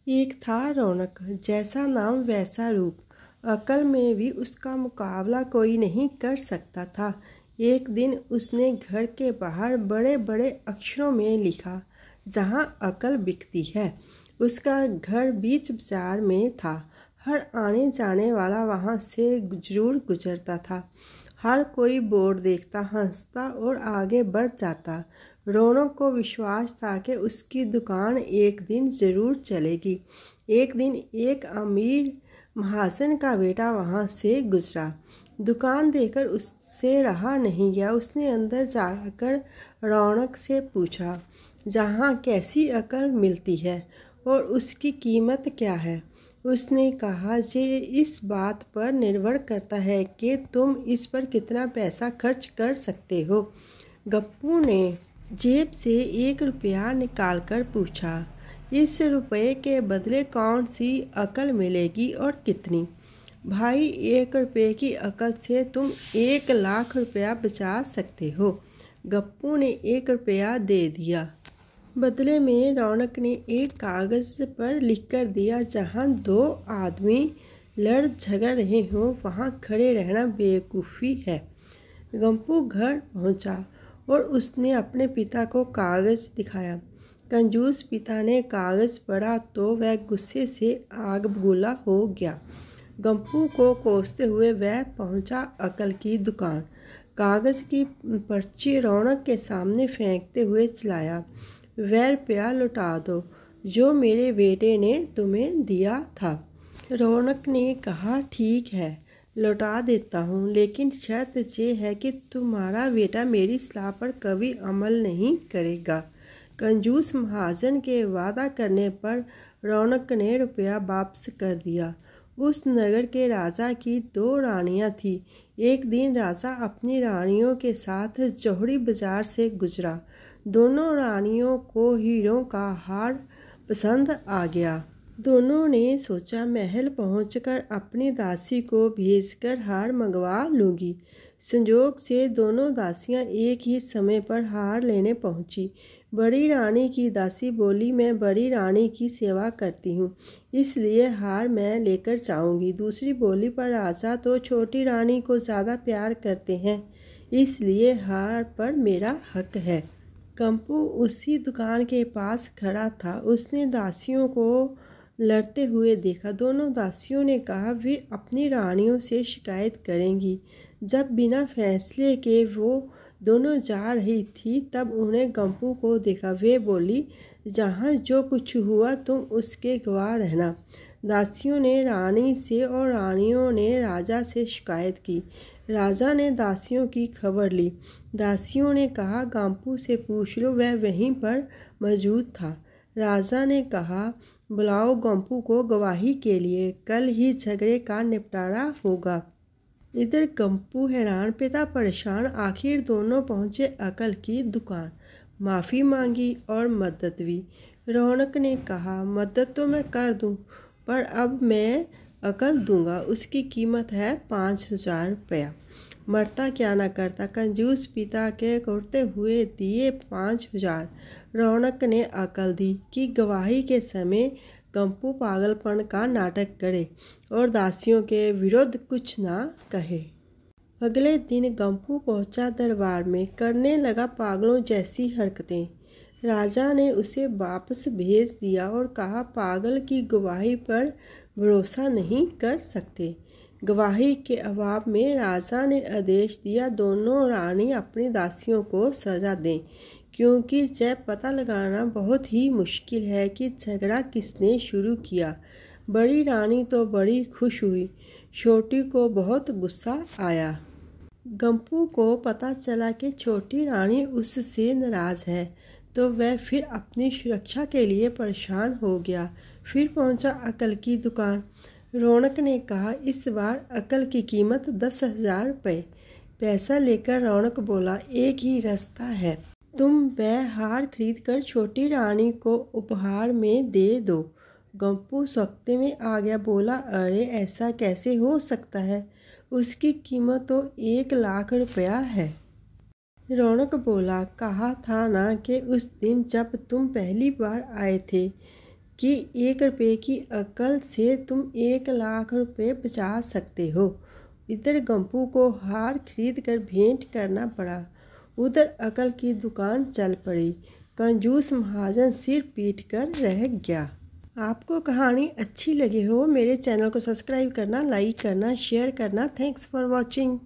एक था रौनक, जैसा नाम वैसा रूप। अकल में भी उसका मुकाबला कोई नहीं कर सकता था। एक दिन उसने घर के बाहर बड़े बड़े अक्षरों में लिखा, जहाँ अकल बिकती है। उसका घर बीच बाजार में था। हर आने जाने वाला वहाँ से जरूर गुजरता था। हर कोई बोर्ड देखता, हंसता और आगे बढ़ जाता। रौनक को विश्वास था कि उसकी दुकान एक दिन ज़रूर चलेगी। एक दिन एक अमीर महाजन का बेटा वहाँ से गुजरा। दुकान देखकर उससे रहा नहीं गया। उसने अंदर जाकर रौनक से पूछा, जहाँ कैसी अकल मिलती है और उसकी कीमत क्या है। उसने कहा, ये इस बात पर निर्भर करता है कि तुम इस पर कितना पैसा खर्च कर सकते हो। गप्पू ने जेब से 1 रुपया निकालकर पूछा, इस रुपये के बदले कौन सी अकल मिलेगी और कितनी? भाई, 1 रुपये की अकल से तुम 1 लाख रुपया बचा सकते हो। गप्पू ने 1 रुपया दे दिया। बदले में रौनक ने एक कागज़ पर लिखकर दिया, जहाँ 2 आदमी लड़ झगड़ रहे हों वहाँ खड़े रहना बेवकूफ़ी है। गप्पू घर पहुँचा और उसने अपने पिता को कागज़ दिखाया। कंजूस पिता ने कागज़ पढ़ा तो वह गुस्से से आग बबूला हो गया। गप्पू को कोसते हुए वह पहुँचा अकल की दुकान। कागज़ की पर्ची रौनक के सामने फेंकते हुए चिल्लाया, वह रुपया लौटा दो जो मेरे बेटे ने तुम्हें दिया था। रौनक ने कहा, ठीक है, लौटा देता हूँ, लेकिन शर्त ये है कि तुम्हारा बेटा मेरी सलाह पर कभी अमल नहीं करेगा। कंजूस महाजन के वादा करने पर रौनक ने रुपया वापस कर दिया। उस नगर के राजा की 2 रानियां थीं। एक दिन राजा अपनी रानियों के साथ जौहरी बाजार से गुजरा। दोनों रानियों को हीरों का हार पसंद आ गया। दोनों ने सोचा, महल पहुंचकर अपनी दासी को भेजकर हार मंगवा लूँगी। संजोग से दोनों दासियां एक ही समय पर हार लेने पहुंची। बड़ी रानी की दासी बोली, मैं बड़ी रानी की सेवा करती हूँ, इसलिए हार मैं लेकर जाऊँगी। दूसरी बोली, पर राजा तो छोटी रानी को ज़्यादा प्यार करते हैं, इसलिए हार पर मेरा हक है। गप्पू उसी दुकान के पास खड़ा था। उसने दासियों को लड़ते हुए देखा। दोनों दासियों ने कहा, वे अपनी रानियों से शिकायत करेंगी। जब बिना फैसले के वो दोनों जा रही थी, तब उन्हें गप्पू को देखा। वे बोली, जहाँ जो कुछ हुआ तुम उसके गवाह रहना। दासियों ने रानी से और रानियों ने राजा से शिकायत की। राजा ने दासियों की खबर ली। दासियों ने कहा, गप्पू से पूछ लो, वह वहीं पर मौजूद था। राजा ने कहा, बुलाओ गप्पू को गवाही के लिए, कल ही झगड़े का निपटारा होगा। इधर गप्पू हैरान, पिता परेशान। आखिर दोनों पहुँचे अकल की दुकान। माफ़ी मांगी और मदद भी। रौनक ने कहा, मदद तो मैं कर दूँ, पर अब मैं अकल दूंगा। उसकी कीमत है 5000 रुपया। मरता क्या ना करता। कंजूस पिता के करते हुए दिए 5000। रौनक ने अकल दी कि गवाही के समय गप्पू पागलपन का नाटक करे और दासियों के विरुद्ध कुछ ना कहे। अगले दिन गप्पू पहुंचा दरबार में, करने लगा पागलों जैसी हरकतें। राजा ने उसे वापस भेज दिया और कहा, पागल की गवाही पर भरोसा नहीं कर सकते। गवाही के अभाव में राजा ने आदेश दिया, दोनों रानी अपनी दासियों को सजा दें, क्योंकि यह पता लगाना बहुत ही मुश्किल है कि झगड़ा किसने शुरू किया। बड़ी रानी तो बड़ी खुश हुई, छोटी को बहुत गुस्सा आया। गप्पू को पता चला कि छोटी रानी उससे नाराज़ है, तो वह फिर अपनी सुरक्षा के लिए परेशान हो गया। फिर पहुंचा अकल की दुकान। रौनक ने कहा, इस बार अकल की कीमत 10,000 रुपये। पैसा लेकर रौनक बोला, एक ही रास्ता है, तुम वह हार खरीद कर छोटी रानी को उपहार में दे दो। गप्पू सख्ते में आ गया, बोला, अरे ऐसा कैसे हो सकता है, उसकी कीमत तो 1 लाख रुपया है। रौनक बोला, कहा था ना कि उस दिन जब तुम पहली बार आए थे कि 1 रुपये की अकल से तुम 1 लाख रुपये बचा सकते हो। इधर गप्पू को हार खरीद कर भेंट करना पड़ा, उधर अकल की दुकान चल पड़ी। कंजूस महाजन सिर पीट कर रह गया। आपको कहानी अच्छी लगी हो मेरे चैनल को सब्सक्राइब करना, लाइक करना, शेयर करना। Thanks for watching.